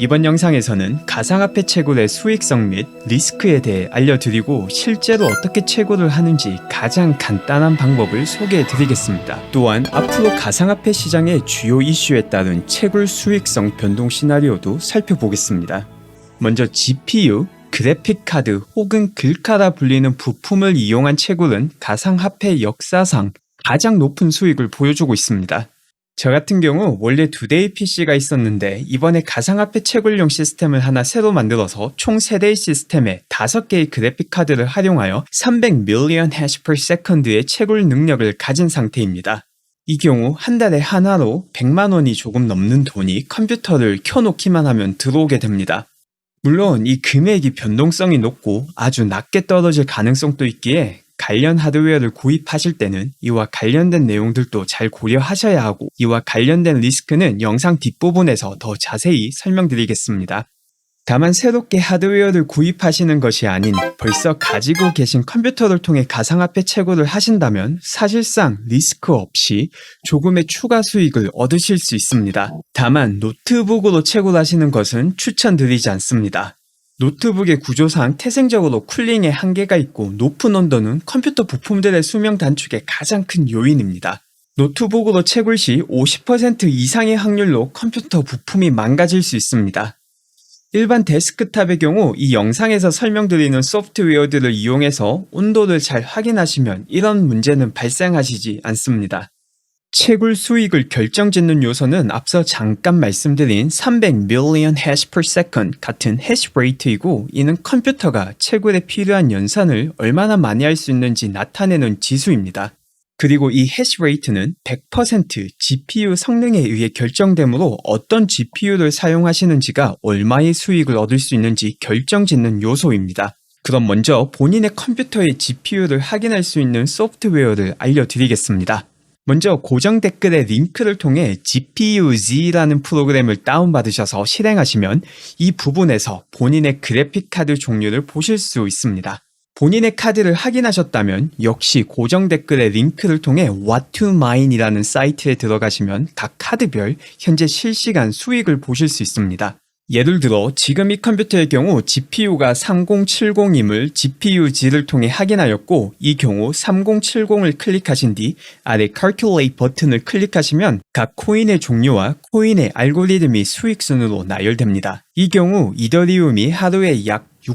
이번 영상에서는 가상화폐 채굴의 수익성 및 리스크에 대해 알려드리고 실제로 어떻게 채굴을 하는지 가장 간단한 방법을 소개해드리겠습니다. 또한 앞으로 가상화폐 시장의 주요 이슈에 따른 채굴 수익성 변동 시나리오도 살펴보겠습니다. 먼저 GPU, 그래픽카드 혹은 글카라 불리는 부품을 이용한 채굴은 가상화폐 역사상 가장 높은 수익을 보여주고 있습니다. 저 같은 경우 원래 2대의 PC가 있었는데 이번에 가상화폐 채굴용 시스템을 하나 새로 만들어서 총 3대의 시스템에 5개의 그래픽카드를 활용하여 300 million hash per second의 채굴 능력을 가진 상태입니다. 이 경우 한 달에 하나로 100만 원이 조금 넘는 돈이 컴퓨터를 켜놓기만 하면 들어오게 됩니다. 물론 이 금액이 변동성이 높고 아주 낮게 떨어질 가능성도 있기에 관련 하드웨어를 구입하실 때는 이와 관련된 내용들도 잘 고려하셔야 하고 이와 관련된 리스크는 영상 뒷부분에서 더 자세히 설명드리겠습니다. 다만 새롭게 하드웨어를 구입하시는 것이 아닌 벌써 가지고 계신 컴퓨터를 통해 가상화폐 채굴을 하신다면 사실상 리스크 없이 조금의 추가 수익을 얻으실 수 있습니다. 다만 노트북으로 채굴하시는 것은 추천드리지 않습니다. 노트북의 구조상 태생적으로 쿨링에 한계가 있고 높은 온도는 컴퓨터 부품들의 수명 단축의 가장 큰 요인입니다. 노트북으로 채굴 시 50% 이상의 확률로 컴퓨터 부품이 망가질 수 있습니다. 일반 데스크탑의 경우 이 영상에서 설명드리는 소프트웨어들을 이용해서 온도를 잘 확인하시면 이런 문제는 발생하시지 않습니다. 채굴 수익을 결정짓는 요소는 앞서 잠깐 말씀드린 300 million hash per second 같은 해시 레이트이고 이는 컴퓨터가 채굴에 필요한 연산을 얼마나 많이 할 수 있는지 나타내는 지수입니다. 그리고 이 해시 레이트는 100% GPU 성능에 의해 결정되므로 어떤 GPU를 사용하시는지가 얼마의 수익을 얻을 수 있는지 결정짓는 요소입니다. 그럼 먼저 본인의 컴퓨터의 GPU를 확인할 수 있는 소프트웨어를 알려드리겠습니다. 먼저 고정 댓글의 링크를 통해 GPU-Z라는 프로그램을 다운받으셔서 실행하시면 이 부분에서 본인의 그래픽카드 종류를 보실 수 있습니다. 본인의 카드를 확인하셨다면 역시 고정 댓글의 링크를 통해 What2Mine이라는 사이트에 들어가시면 각 카드별 현재 실시간 수익을 보실 수 있습니다. 예를 들어 지금 이 컴퓨터의 경우 GPU가 3070임을 GPU-G를 통해 확인하였고 이 경우 3070을 클릭하신 뒤 아래 Calculate 버튼을 클릭하시면 각 코인의 종류와 코인의 알고리즘이 수익순으로 나열됩니다. 이 경우 이더리움이 하루에 약 $6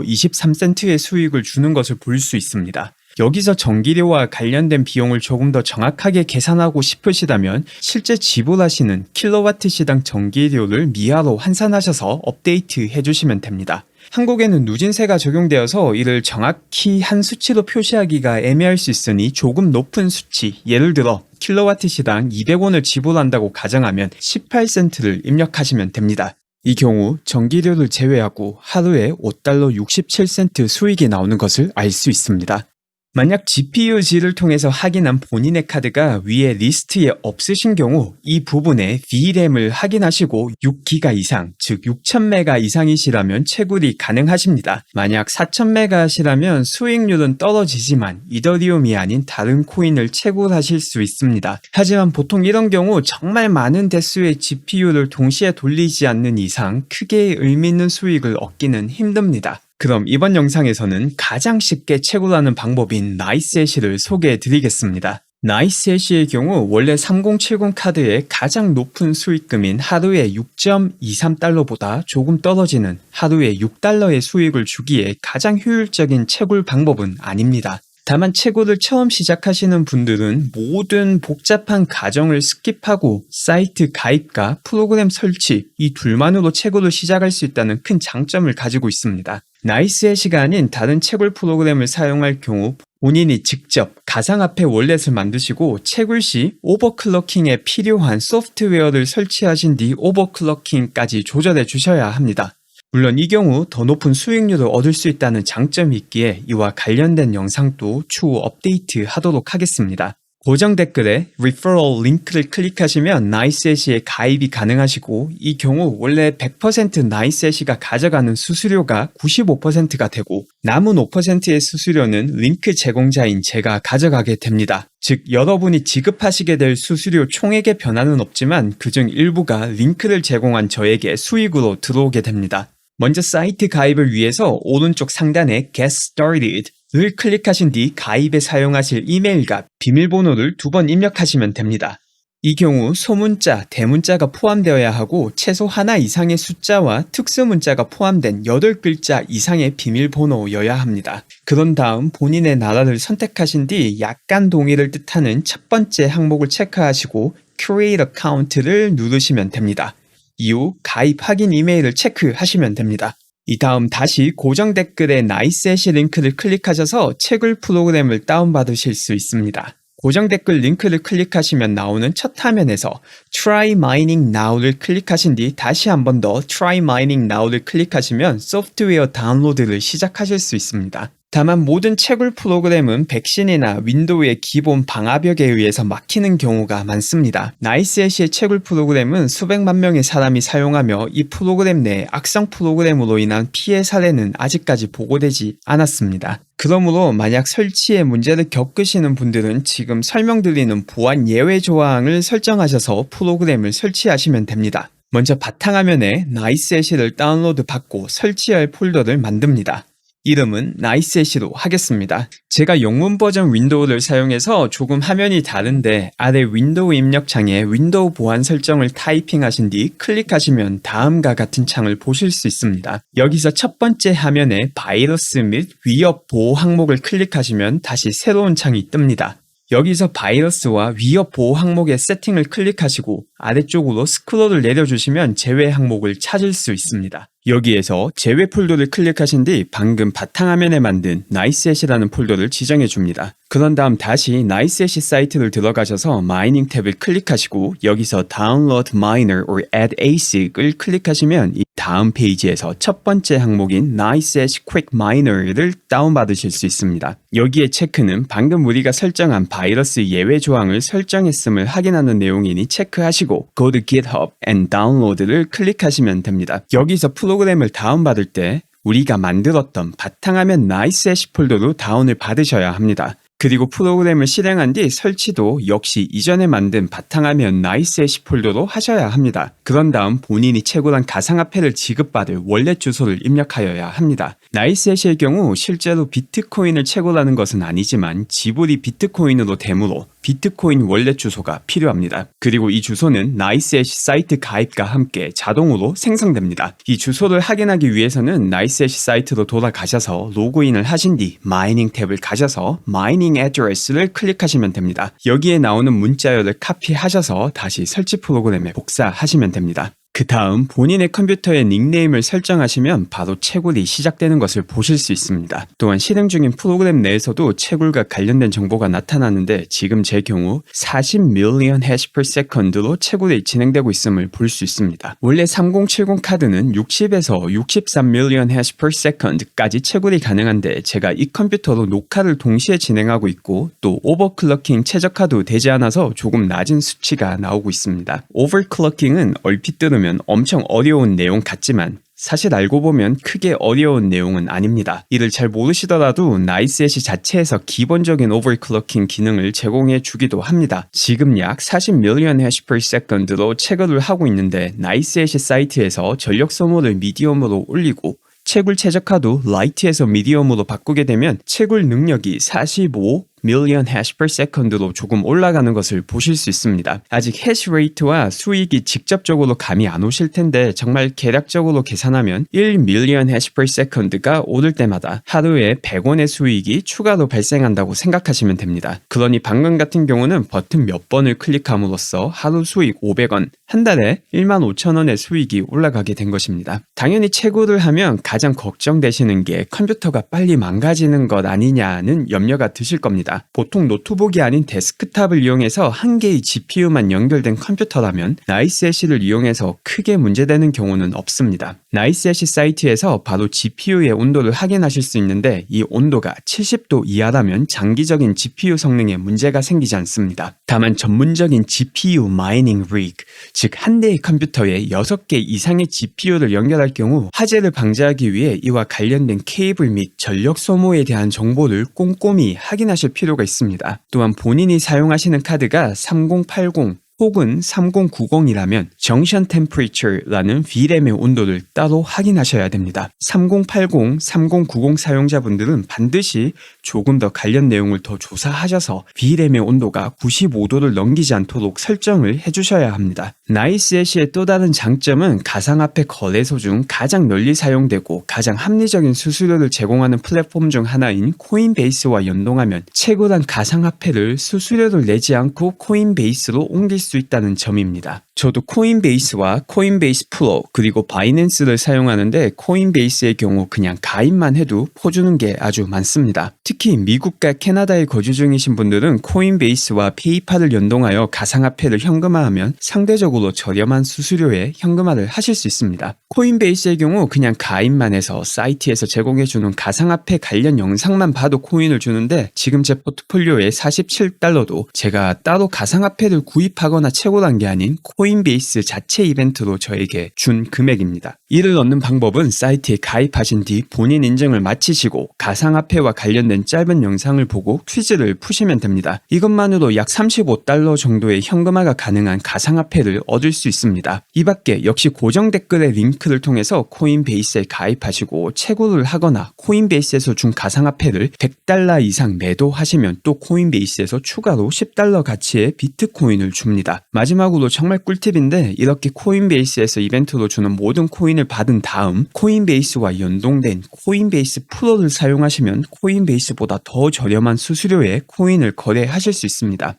23센트의 수익을 주는 것을 볼 수 있습니다. 여기서 전기료와 관련된 비용을 조금 더 정확하게 계산하고 싶으시다면 실제 지불하시는 킬로와트 시당 전기료를 미화로 환산하셔서 업데이트 해주시면 됩니다. 한국에는 누진세가 적용되어서 이를 정확히 한 수치로 표시하기가 애매할 수 있으니 조금 높은 수치, 예를 들어 킬로와트 시당 200원을 지불한다고 가정하면 18센트를 입력하시면 됩니다. 이 경우 전기료를 제외하고 하루에 $5 67센트 수익이 나오는 것을 알 수 있습니다. 만약 GPU-G를 통해서 확인한 본인의 카드가 위에 리스트에 없으신 경우 이 부분에 VRAM을 확인하시고 6기가 이상, 즉 6000메가 이상이시라면 채굴이 가능하십니다. 만약 4000메가시라면 수익률은 떨어지지만 이더리움이 아닌 다른 코인을 채굴하실 수 있습니다. 하지만 보통 이런 경우 정말 많은 대수의 GPU를 동시에 돌리지 않는 이상 크게 의미 있는 수익을 얻기는 힘듭니다. 그럼 이번 영상에서는 가장 쉽게 채굴하는 방법인 나이스해시를 소개해 드리겠습니다. 나이스해시의 경우 원래 3070 카드의 가장 높은 수익금인 하루에 6.23달러보다 조금 떨어지는 하루에 $6의 수익을 주기에 가장 효율적인 채굴 방법은 아닙니다. 다만 채굴을 처음 시작하시는 분들은 모든 복잡한 과정을 스킵하고 사이트 가입과 프로그램 설치 이 둘만으로 채굴을 시작할 수 있다는 큰 장점을 가지고 있습니다. 나이스해시가 아닌 다른 채굴 프로그램을 사용할 경우 본인이 직접 가상화폐 월렛을 만드시고 채굴 시 오버클럭킹에 필요한 소프트웨어를 설치하신 뒤 오버클럭킹까지 조절해 주셔야 합니다. 물론 이 경우 더 높은 수익률을 얻을 수 있다는 장점이 있기에 이와 관련된 영상도 추후 업데이트 하도록 하겠습니다. 고정 댓글에 referral 링크를 클릭하시면 나이스애쉬에 가입이 가능하시고 이 경우 원래 100% 나이스애쉬가 가져가는 수수료가 95%가 되고 남은 5%의 수수료는 링크 제공자인 제가 가져가게 됩니다. 즉 여러분이 지급하시게 될 수수료 총액의 변화는 없지만 그중 일부가 링크를 제공한 저에게 수익으로 들어오게 됩니다. 먼저 사이트 가입을 위해서 오른쪽 상단에 Get Started 를 클릭하신 뒤 가입에 사용하실 이메일과 비밀번호를 2번 입력하시면 됩니다. 이 경우 소문자, 대문자가 포함되어야 하고 최소 하나 이상의 숫자와 특수문자가 포함된 8글자 이상의 비밀번호여야 합니다. 그런 다음 본인의 나라를 선택하신 뒤 약간 동의를 뜻하는 첫 번째 항목을 체크하시고 Create Account를 누르시면 됩니다. 이후 가입 확인 이메일을 체크하시면 됩니다. 이 다음 다시 고정 댓글에 나이스애쉬 링크를 클릭하셔서 채굴 프로그램을 다운받으실 수 있습니다. 고정 댓글 링크를 클릭하시면 나오는 첫 화면에서 Try Mining Now를 클릭하신 뒤 다시 한 번 더 Try Mining Now를 클릭하시면 소프트웨어 다운로드를 시작하실 수 있습니다. 다만 모든 채굴 프로그램은 백신이나 윈도우의 기본 방화벽에 의해서 막히는 경우가 많습니다. 나이스애쉬의 채굴 프로그램은 수백만 명의 사람이 사용하며 이 프로그램 내 악성 프로그램으로 인한 피해 사례는 아직까지 보고되지 않았습니다. 그러므로 만약 설치에 문제를 겪으시는 분들은 지금 설명드리는 보안 예외 조항을 설정하셔서 프로그램을 설치하시면 됩니다. 먼저 바탕화면에 나이스애쉬를 다운로드 받고 설치할 폴더를 만듭니다. 이름은 나이스애쉬로 하겠습니다. 제가 영문 버전 윈도우를 사용해서 조금 화면이 다른데 아래 윈도우 입력창에 윈도우 보안 설정을 타이핑하신 뒤 클릭하시면 다음과 같은 창을 보실 수 있습니다. 여기서 첫 번째 화면에 바이러스 및 위협 보호 항목을 클릭하시면 다시 새로운 창이 뜹니다. 여기서 바이러스와 위협 보호 항목의 세팅을 클릭하시고 아래쪽으로 스크롤을 내려주시면 제외 항목을 찾을 수 있습니다. 여기에서 제외 폴더를 클릭하신 뒤 방금 바탕화면에 만든 나이스애쉬라는 폴더를 지정해 줍니다. 그런 다음 다시 나이스애쉬 사이트를 들어가셔서 마이닝 탭을 클릭하시고 여기서 Download Miner or Add ASIC을 클릭하시면 이 다음 페이지에서 첫 번째 항목인 나이스애쉬 Quick Miner를 다운받으실 수 있습니다. 여기에 체크는 방금 우리가 설정한 바이러스 예외 조항을 설정했음을 확인하는 내용이니 체크하시고 Go to GitHub and Download를 클릭하시면 됩니다. 여기서 프로그램을 다운받을 때 우리가 만들었던 바탕화면 나이스애쉬 폴더로 다운을 받으셔야 합니다. 그리고 프로그램을 실행한 뒤 설치도 역시 이전에 만든 바탕화면 나이스애쉬 폴더로 하셔야 합니다. 그런 다음 본인이 채굴한 가상화폐를 지급받을 월렛 주소를 입력하여야 합니다. 나이스애쉬의 경우 실제로 비트코인을 채굴하는 것은 아니지만 지불이 비트코인으로 되므로 비트코인 월렛 주소가 필요합니다. 그리고 이 주소는 나이스애쉬 사이트 가입과 함께 자동으로 생성됩니다. 이 주소를 확인하기 위해서는 나이스애쉬 사이트로 돌아가셔서 로그인을 하신 뒤 마이닝 탭을 가셔서 마이닝 애드레스를 클릭하시면 됩니다. 여기에 나오는 문자열을 카피하셔서 다시 설치 프로그램에 복사하시면 됩니다. 그 다음 본인의 컴퓨터에 닉네임을 설정하시면 바로 채굴이 시작되는 것을 보실 수 있습니다. 또한 실행 중인 프로그램 내에서도 채굴과 관련된 정보가 나타나는데 지금 제 경우 40 million hash per second로 채굴이 진행되고 있음을 볼 수 있습니다. 원래 3070 카드는 60에서 63 million hash per second까지 채굴이 가능한데 제가 이 컴퓨터로 녹화를 동시에 진행하고 있고 또 오버클럭킹 최적화도 되지 않아서 조금 낮은 수치가 나오고 있습니다. 오버클럭킹은 얼핏 들으면 엄청 어려운 내용 같지만 사실 알고 보면 크게 어려운 내용은 아닙니다. 이를 잘 모르시더라도 나이스애쉬 자체에서 기본적인 오버클럭킹 기능을 제공해 주기도 합니다. 지금 약 40 million hash per second로 채굴을 하고 있는데 나이스애쉬 사이트에서 전력 소모를 미디엄으로 올리고 채굴 최적화도 라이트에서 미디엄으로 바꾸게 되면 채굴 능력이 45 million hash per second로 조금 올라가는 것을 보실 수 있습니다. 아직 해시 레이트와 수익이 직접적으로 감이 안 오실 텐데 정말 계략적으로 계산하면 1 million hash per second가 오를 때마다 하루에 100원의 수익이 추가로 발생한다고 생각하시면 됩니다. 그러니 방금 같은 경우는 버튼 몇 번을 클릭함으로써 하루 수익 500원, 한 달에 15,000원의 수익이 올라가게 된 것입니다. 당연히 채굴을 하면 가장 걱정되시는 게 컴퓨터가 빨리 망가지는 것 아니냐는 염려가 드실 겁니다. 있습니다. 보통 노트북이 아닌 데스크탑을 이용해서 한 개의 GPU만 연결된 컴퓨터라면 나이스애쉬를 이용해서 크게 문제되는 경우는 없습니다. 나이스애쉬 사이트에서 바로 GPU의 온도를 확인하실 수 있는데 이 온도가 70도 이하라면 장기적인 GPU 성능에 문제가 생기지 않습니다. 다만 전문적인 GPU 마이닝 rig, 즉 한 대의 컴퓨터에 6개 이상의 GPU를 연결할 경우 화재를 방지하기 위해 이와 관련된 케이블 및 전력 소모에 대한 정보를 꼼꼼히 확인하실 필요가 있습니다. 또한 본인이 사용하시는 카드가 3080 혹은 3090이라면 정션 템퍼레이처라는 V램의 온도를 따로 확인하셔야 됩니다. 3080, 3090 사용자분들은 반드시 조금 더 관련 내용을 더 조사하셔서 V램의 온도가 95도를 넘기지 않도록 설정을 해주셔야 합니다. 나이스애쉬의 또 다른 장점은 가상화폐 거래소 중 가장 널리 사용되고 가장 합리적인 수수료를 제공하는 플랫폼 중 하나인 코인베이스와 연동하면 채굴한 가상화폐를 수수료를 내지 않고 코인베이스로 옮길 수 있다는 점입니다. 저도 코인베이스와 코인베이스 프로 그리고 바이낸스를 사용하는데 코인베이스의 경우 그냥 가입만 해도 퍼주는 게 아주 많습니다. 특히 미국과 캐나다에 거주 중이신 분들은 코인베이스와 페이팔을 연동하여 가상화폐를 현금화하면 상대적으로 저렴한 수수료에 현금화를 하실 수 있습니다. 코인베이스의 경우 그냥 가입만 해서 사이트에서 제공해주는 가상화폐 관련 영상만 봐도 코인을 주는데 지금 제 포트폴리오에 $47도 제가 따로 가상화폐를 구입하거나 채굴한 게 아닌 코인베이스 자체 이벤트로 저에게 준 금액입니다. 이를 얻는 방법은 사이트에 가입하신 뒤 본인 인증을 마치시고 가상화폐와 관련된 짧은 영상을 보고 퀴즈를 푸시면 됩니다. 이것만으로 약 $35 정도의 현금화가 가능한 가상화폐를 얻을 수 있습니다. 이 밖에 역시 고정 댓글의 링크를 통해서 코인베이스에 가입하시고 채굴을 하거나 코인베이스에서 준 가상화폐를 $100 이상 매도하시면 또 코인베이스에서 추가로 $10 가치의 비트코인을 줍니다. 마지막으로 정말 꿀팁인데 이렇게 코인베이스에서 이벤트로 주는 모든 코인을 받은 다음 코인베이스와 연동된 코인베이스 프로를 사용하시면 코인베이스보다 더 저렴한 수수료에 코인을 거래하실 수 있습니다.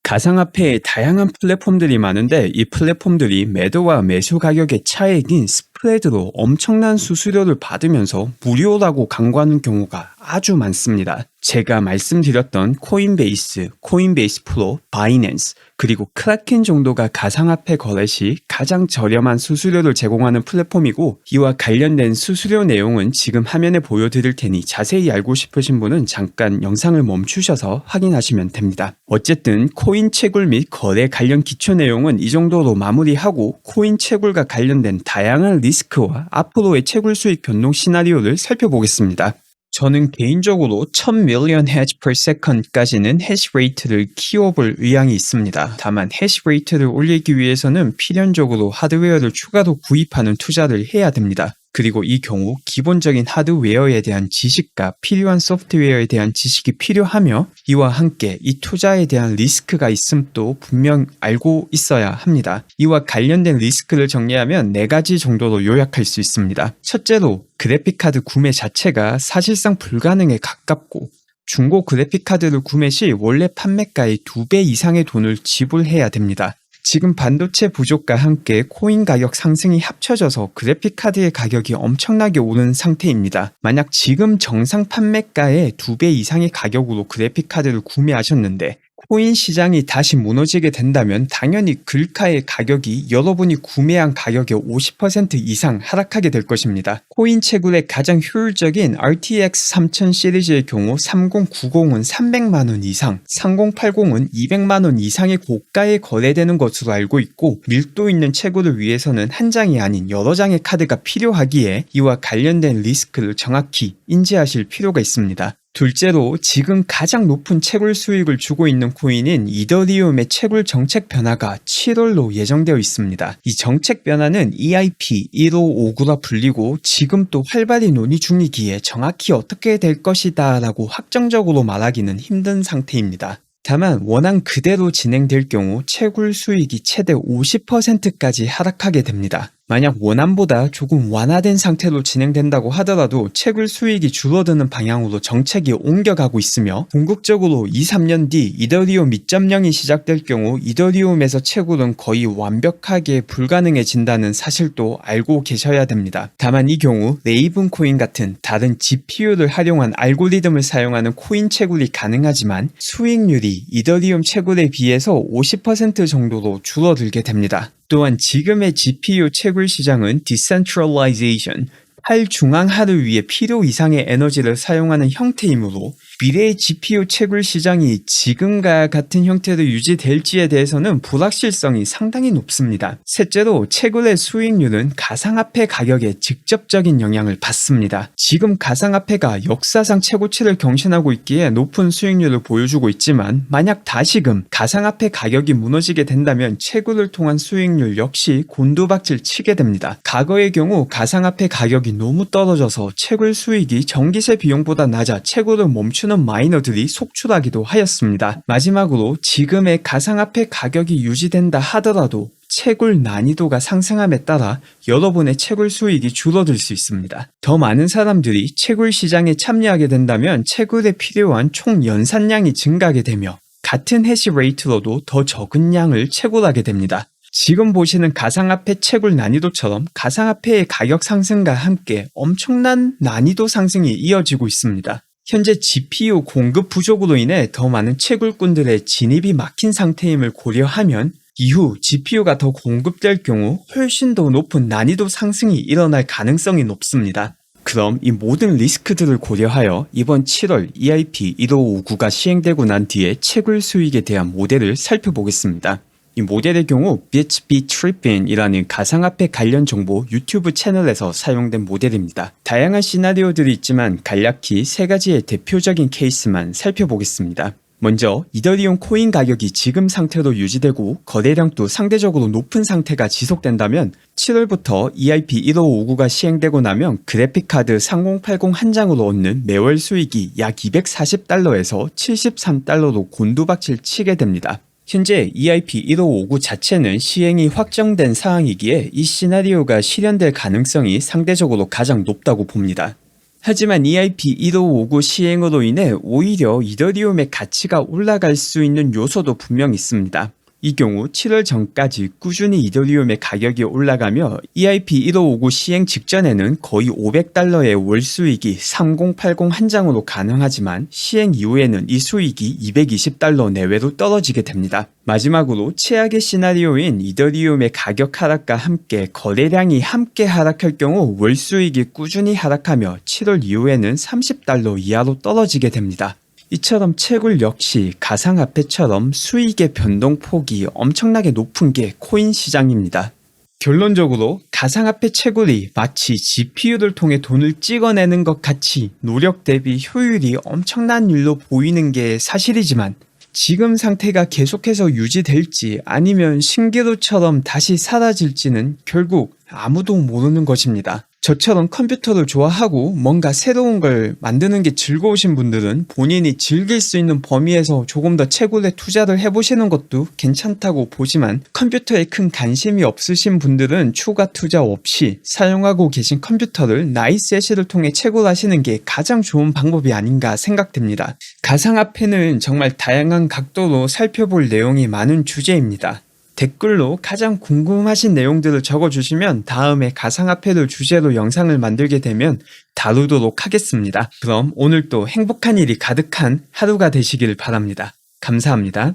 가상화폐에 다양한 플랫폼들이 많은데 이 플랫폼들이 매도와 매수 가격의 차액인 스프레드로 엄청난 수수료를 받으면서 무료라고 광고하는 경우가 아주 많습니다. 제가 말씀드렸던 코인베이스, 코인베이스 프로, 바이낸스, 그리고 크라켄 정도가 가상화폐 거래 시 가장 저렴한 수수료를 제공하는 플랫폼이고 이와 관련된 수수료 내용은 지금 화면에 보여드릴 테니 자세히 알고 싶으신 분은 잠깐 영상을 멈추셔서 확인하시면 됩니다. 어쨌든 코인 채굴 및 거래 관련 기초 내용은 이 정도로 마무리하고 코인 채굴과 관련된 다양한 리스크와 앞으로의 채굴 수익 변동 시나리오를 살펴보겠습니다. 저는 개인적으로 1000million hash per second까지는 해시레이트를 키워볼 의향이 있습니다. 다만 해시레이트를 올리기 위해서는 필연적으로 하드웨어를 추가로 구입하는 투자를 해야 됩니다. 그리고 이 경우 기본적인 하드웨어에 대한 지식과 필요한 소프트웨어에 대한 지식이 필요하며 이와 함께 이 투자에 대한 리스크가 있음도 분명 알고 있어야 합니다. 이와 관련된 리스크를 정리하면 4가지 정도로 요약할 수 있습니다. 첫째로 그래픽카드 구매 자체가 사실상 불가능에 가깝고 중고 그래픽카드를 구매 시 원래 판매가의 2배 이상의 돈을 지불해야 됩니다. 지금 반도체 부족과 함께 코인 가격 상승이 합쳐져서 그래픽카드의 가격이 엄청나게 오른 상태입니다. 만약 지금 정상 판매가의 2배 이상의 가격으로 그래픽카드를 구매하셨는데 코인 시장이 다시 무너지게 된다면 당연히 글카의 가격이 여러분이 구매한 가격의 50% 이상 하락하게 될 것입니다. 코인 채굴의 가장 효율적인 RTX 3000 시리즈의 경우 3090은 300만원 이상, 3080은 200만원 이상의 고가에 거래되는 것으로 알고 있고 밀도 있는 채굴을 위해서는 한 장이 아닌 여러 장의 카드가 필요하기에 이와 관련된 리스크를 정확히 인지하실 필요가 있습니다. 둘째로 지금 가장 높은 채굴 수익을 주고 있는 코인인 이더리움의 채굴 정책 변화가 7월로 예정되어 있습니다. 이 정책 변화는 EIP 1559라 불리고 지금 또 활발히 논의 중이기에 정확히 어떻게 될 것이다 라고 확정적으로 말하기는 힘든 상태입니다. 다만 원안 그대로 진행될 경우 채굴 수익이 최대 50%까지 하락하게 됩니다. 만약 원안보다 조금 완화된 상태로 진행된다고 하더라도 채굴 수익이 줄어드는 방향으로 정책이 옮겨가고 있으며 궁극적으로 2-3년 뒤 이더리움 2.0이 시작될 경우 이더리움에서 채굴은 거의 완벽하게 불가능해진다는 사실도 알고 계셔야 됩니다. 다만 이 경우 레이븐 코인 같은 다른 GPU를 활용한 알고리즘을 사용하는 코인 채굴이 가능하지만 수익률이 이더리움 채굴에 비해서 50% 정도로 줄어들게 됩니다. 또한 지금의 GPU 채굴 시장은 Decentralization, 탈중앙화를 위해 필요 이상의 에너지를 사용하는 형태이므로 미래의 GPU 채굴 시장이 지금과 같은 형태로 유지될지에 대해서는 불확실성이 상당히 높습니다. 셋째로 채굴의 수익률은 가상화폐 가격에 직접적인 영향을 받습니다. 지금 가상화폐가 역사상 최고치를 경신하고 있기에 높은 수익률을 보여주고 있지만 만약 다시금 가상화폐 가격이 무너지게 된다면 채굴을 통한 수익률 역시 곤두박질 치게 됩니다. 과거의 경우 가상화폐 가격이 너무 떨어져서 채굴 수익이 전기세 비용보다 낮아 채굴을 멈추는 마이너들이 속출하기도 하였습니다. 마지막으로 지금의 가상화폐 가격이 유지된다 하더라도 채굴 난이도가 상승함에 따라 여러분의 채굴 수익이 줄어들 수 있습니다. 더 많은 사람들이 채굴 시장에 참여하게 된다면 채굴에 필요한 총 연산량이 증가하게 되며 같은 해시레이트로도 더 적은 양을 채굴하게 됩니다. 지금 보시는 가상화폐 채굴 난이도처럼 가상화폐의 가격 상승과 함께 엄청난 난이도 상승이 이어지고 있습니다. 현재 GPU 공급 부족으로 인해 더 많은 채굴꾼들의 진입이 막힌 상태임을 고려하면 이후 GPU가 더 공급될 경우 훨씬 더 높은 난이도 상승이 일어날 가능성이 높습니다. 그럼 이 모든 리스크들을 고려하여 이번 7월 EIP-1559가 시행되고 난 뒤에 채굴 수익에 대한 모델을 살펴보겠습니다. 이 모델의 경우 BitchBTrippin이라는 가상화폐 관련 정보 유튜브 채널에서 사용된 모델입니다. 다양한 시나리오들이 있지만 간략히 세 가지의 대표적인 케이스만 살펴보겠습니다. 먼저 이더리움 코인 가격이 지금 상태로 유지되고 거래량도 상대적으로 높은 상태가 지속된다면 7월부터 EIP-1559가 시행되고 나면 그래픽카드 3080 한 장으로 얻는 매월 수익이 약 240달러에서 73달러로 곤두박질 치게 됩니다. 현재 EIP-1559 자체는 시행이 확정된 사항이기에 이 시나리오가 실현될 가능성이 상대적으로 가장 높다고 봅니다. 하지만 EIP-1559 시행으로 인해 오히려 이더리움의 가치가 올라갈 수 있는 요소도 분명 있습니다. 이 경우 7월 전까지 꾸준히 이더리움의 가격이 올라가며 EIP-1559 시행 직전에는 거의 500달러의 월 수익이 3080 한 장으로 가능하지만 시행 이후에는 이 수익이 220달러 내외로 떨어지게 됩니다. 마지막으로 최악의 시나리오인 이더리움의 가격 하락과 함께 거래량이 함께 하락할 경우 월 수익이 꾸준히 하락하며 7월 이후에는 30달러 이하로 떨어지게 됩니다. 이처럼 채굴 역시 가상화폐처럼 수익의 변동폭이 엄청나게 높은 게 코인 시장입니다. 결론적으로 가상화폐 채굴이 마치 GPU를 통해 돈을 찍어내는 것 같이 노력 대비 효율이 엄청난 일로 보이는 게 사실이지만 지금 상태가 계속해서 유지될지 아니면 신기루처럼 다시 사라질지는 결국 아무도 모르는 것입니다. 저처럼 컴퓨터를 좋아하고 뭔가 새로운 걸 만드는 게 즐거우신 분들은 본인이 즐길 수 있는 범위에서 조금 더 채굴에 투자를 해보시는 것도 괜찮다고 보지만 컴퓨터에 큰 관심이 없으신 분들은 추가 투자 없이 사용하고 계신 컴퓨터를 나이스해시를 통해 채굴하시는 게 가장 좋은 방법이 아닌가 생각됩니다. 가상화폐는 정말 다양한 각도로 살펴볼 내용이 많은 주제입니다. 댓글로 가장 궁금하신 내용들을 적어주시면 다음에 가상화폐를 주제로 영상을 만들게 되면 다루도록 하겠습니다. 그럼 오늘도 행복한 일이 가득한 하루가 되시길 바랍니다. 감사합니다.